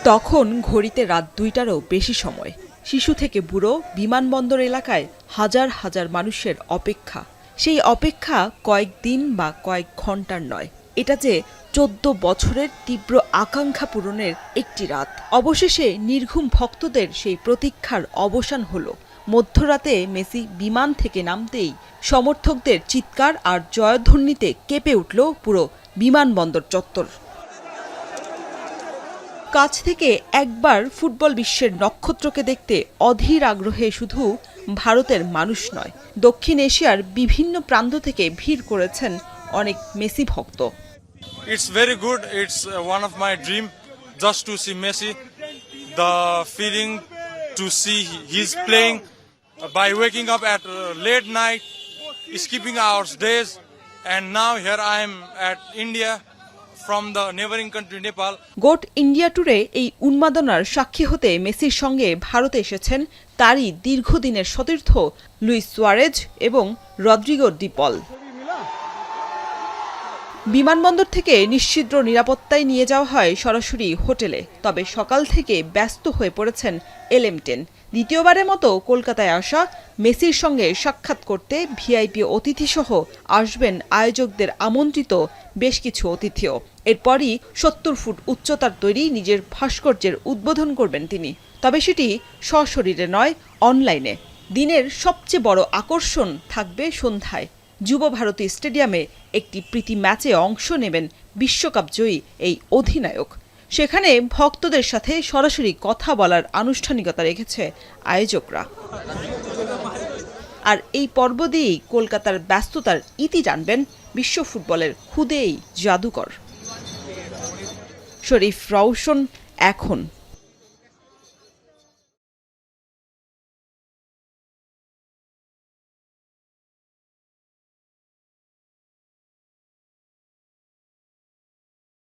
তখন ঘড়িতে রাত ২টারও বেশি সময়। শিশু থেকে বুড়ো বিমানবন্দর এলাকায় হাজার হাজার মানুষের অপেক্ষা। সেই অপেক্ষা কয়েকদিন বা কয়েক ঘন্টার নয়, এটা যে ১৪ বছরের তীব্র আকাঙ্ক্ষা পূরণের একটি রাত। অবশেষে নির্ঘুম ভক্তদের সেই প্রতীক্ষার অবসান হলো। মধ্যরাতে মেসি বিমান থেকে নামতেই সমর্থকদের চিৎকার আর জয়ধ্বনিতে কেঁপে উঠল পুরো বিমানবন্দর চত্বর। কাছ থেকে একবার ফুটবল বিশ্বের নক্ষত্রকে দেখতে অধীর আগ্রহে শুধু ভারতের মানুষ নয়, দক্ষিণ এশিয়ার বিভিন্ন প্রান্ত থেকে ভিড় করেছেন অনেক মেসি ভক্ত। It's very good. It's one of my dream just to see Messi. The feeling to see he's playing by waking up at late night, skipping hours, days, and now here I am at India from the neighboring country Nepal. Goat India ট্যুরে এই উন্মাদনার সাক্ষী হতে মেসির সঙ্গে ভারতে এসেছেন তারই দীর্ঘদিনের সতীর্থ লুইস সুয়ারেজ এবং রদ্রিগো ডি পল। বিমানবন্দর থেকে নিশ্ছিদ্র নিরাপত্তায় নিয়ে যাওয়া হয় সরাসরি হোটেলে। তবে সকাল থেকে ব্যস্ত হয়ে পড়েছেন LM10। দ্বিতীয়বারের মতো কলকাতায় আসা মেসির সঙ্গে সাক্ষাৎ করতে ভিআইপি অতিথিসহ আসবেন আয়োজকদের আমন্ত্রিত বেশ কিছু অতিথিও। এরপরই ৭০ ফুট উচ্চতার তৈরি নিজের ভাস্কর্যের উদ্বোধন করবেন তিনি। তবে সেটি সশরীরে নয়, অনলাইনে। দিনের সবচেয়ে বড় আকর্ষণ থাকবে সন্ধ্যায়। যুব ভারতী স্টেডিয়ামে একটি প্রীতি ম্যাচে অংশ নেবেন বিশ্বকাপ জয়ী এই অধিনায়ক। সেখানে ভক্তদের সাথে সরাসরি কথা বলার আনুষ্ঠানিকতা রেখেছে আয়োজকরা। আর এই পর্ব দিয়েই কলকাতার ব্যস্ততার ইতি টানবেন বিশ্ব ফুটবলের খুদেই জাদুকর শরীফ রওশন। এখন।